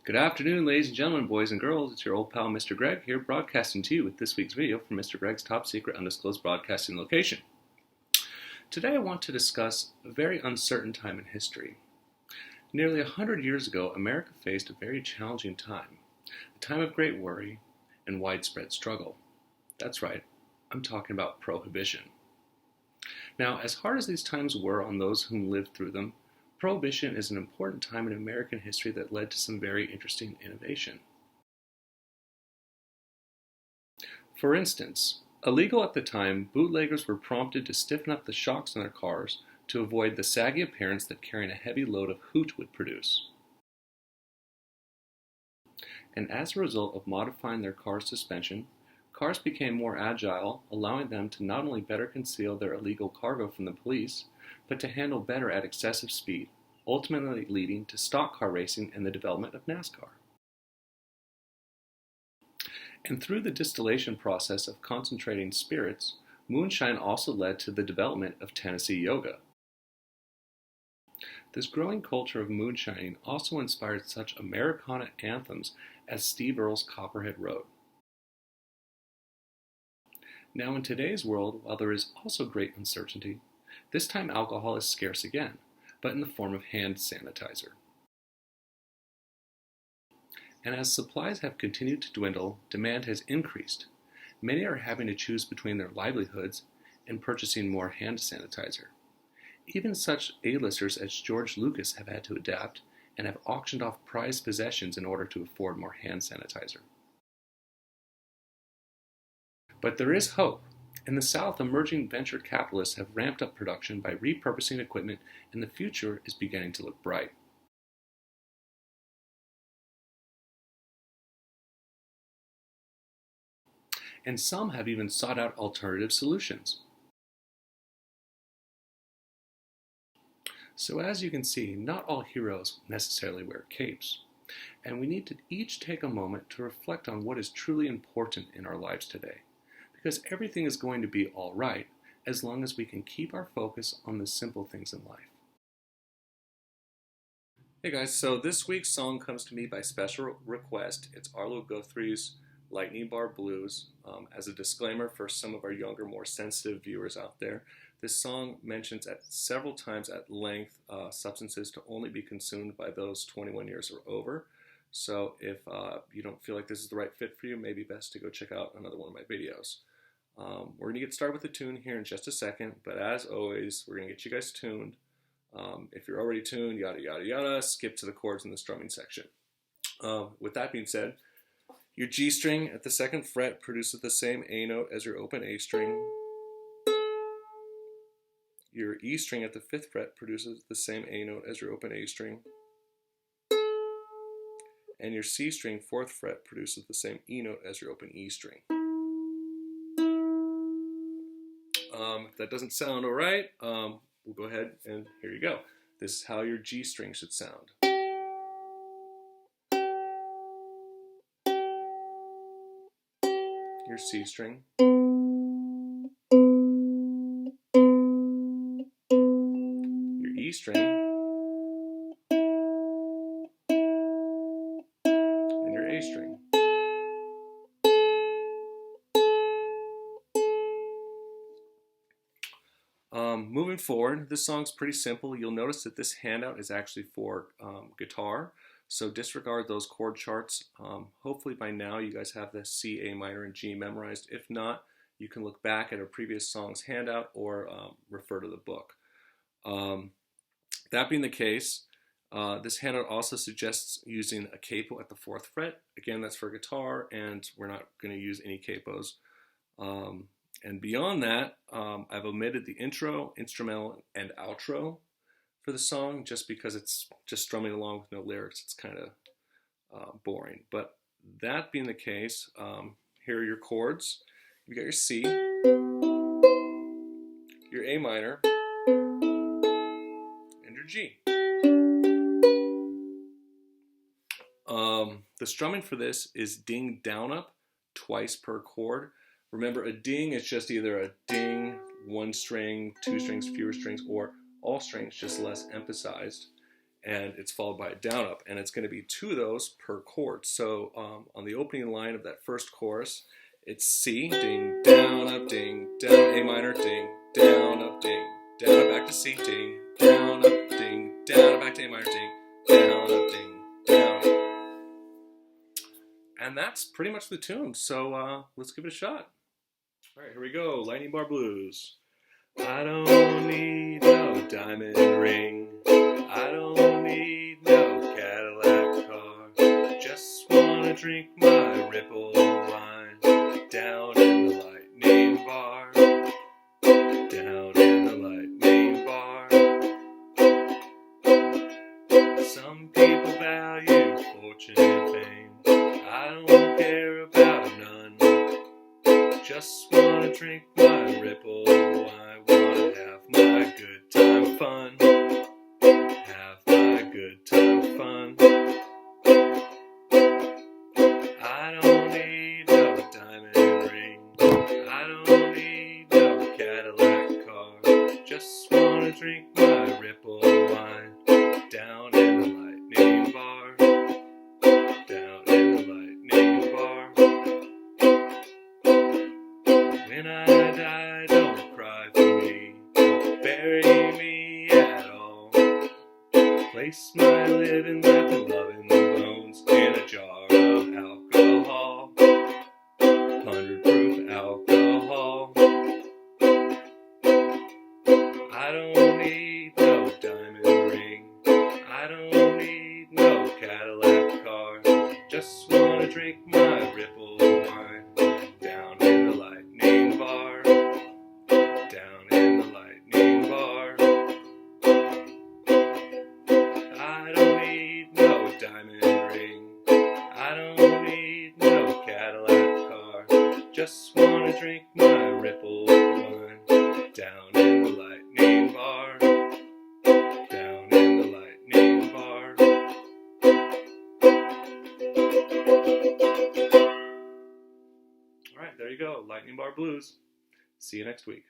Good afternoon, ladies and gentlemen, boys and girls. It's your old pal, Mr. Greg, here broadcasting to you with this week's video from Mr. Greg's top secret undisclosed broadcasting location. Today I want to discuss a very uncertain time in history. Nearly 100 years ago, America faced a very challenging time, a time of great worry and widespread struggle. That's right, I'm talking about Prohibition. Now, as hard as these times were on those whom lived through them, Prohibition is an important time in American history that led to some very interesting innovation. For instance, illegal at the time, bootleggers were prompted to stiffen up the shocks on their cars to avoid the saggy appearance that carrying a heavy load of hooch would produce. And as a result of modifying their car's suspension, cars became more agile, allowing them to not only better conceal their illegal cargo from the police, but to handle better at excessive speed, ultimately leading to stock car racing and the development of NASCAR. And through the distillation process of concentrating spirits, moonshine also led to the development of Tennessee yoga. This growing culture of moonshining also inspired such Americana anthems as Steve Earle's Copperhead Road. Now in today's world, while there is also great uncertainty, this time alcohol is scarce again, but in the form of hand sanitizer. And as supplies have continued to dwindle, demand has increased. Many are having to choose between their livelihoods and purchasing more hand sanitizer. Even such A-listers as George Lucas have had to adapt and have auctioned off prized possessions in order to afford more hand sanitizer. But there is hope. In the South, emerging venture capitalists have ramped up production by repurposing equipment, and the future is beginning to look bright. And some have even sought out alternative solutions. So as you can see, not all heroes necessarily wear capes, and we need to each take a moment to reflect on what is truly important in our lives today. Because everything is going to be all right as long as we can keep our focus on the simple things in life. Hey guys, so this week's song comes to me by special request. It's Arlo Guthrie's Lightning Bar Blues. As a disclaimer for some of our younger, more sensitive viewers out there, this song mentions several times at length substances to only be consumed by those 21 years or over. So if you don't feel like this is the right fit for you, maybe best to go check out another one of my videos. We're going to get started with the tune here in just a second, but as always, we're going to get you guys tuned. If you're already tuned, yada yada yada, skip to the chords in the strumming section. With that being said, your G string at the 2nd fret produces the same A note as your open A string. Your E string at the 5th fret produces the same A note as your open A string. And your C string 4th fret produces the same E note as your open E string. If that doesn't sound alright, we'll go ahead and here you go. This is how your G string should sound. Your C string. Your E string. And your A string. Moving forward, this song's pretty simple. You'll notice that this handout is actually for guitar, so disregard those chord charts. Hopefully by now you guys have the C, A minor, and G memorized. If not, you can look back at a previous song's handout or refer to the book. That being the case, this handout also suggests using a capo at the 4th fret. Again, that's for guitar, and we're not going to use any capos. And beyond that, I've omitted the intro, instrumental, and outro for the song just because it's just strumming along with no lyrics. It's kind of boring. But that being the case, here are your chords. You got your C, your A minor, and your G. The strumming for this is ding down up twice per chord. Remember, a ding is just either a ding, 1 string, 2 strings, fewer strings, or all strings, just less emphasized. and it's followed by a down up, and it's going to be 2 of those per chord. So on the opening line of that first chorus, it's C, ding, down, up, ding, down, A minor, ding, down, up, back to C, ding, down, up, ding, down, back to A minor, ding, down, up, ding, down. And that's pretty much the tune, so let's give it a shot. All right, here we go, Lightning Bar Blues. I don't need no diamond ring, I don't need no Cadillac car, just wanna drink my Ripple wine down in the Lightning Bar, down in the Lightning Bar. Some people value fortune and fame, I don't care about none, just wanna drink my Ripple wine, wanna have my good time fun, have my good time fun. I don't need no diamond ring, I don't need no Cadillac car, just wanna drink my Ripple wine down in the Lightning Bar, down in the Lightning Bar. When I die, don't cry for me, don't bury me at all. Place my living, laughing, loving bones in a jar of alcohol, 100 proof alcohol. I don't need no diamond ring, I don't need no Cadillac car, just wanna drink my Ripple wine down in the Lightning Bar, down in the Lightning Bar. I don't need no diamond ring, I don't need no Cadillac car, just wanna drink my Ripple wine down in the Lightning Bar, down in the Lightning Bar. Alright, there you go, Lightning Bar Blues. See you next week.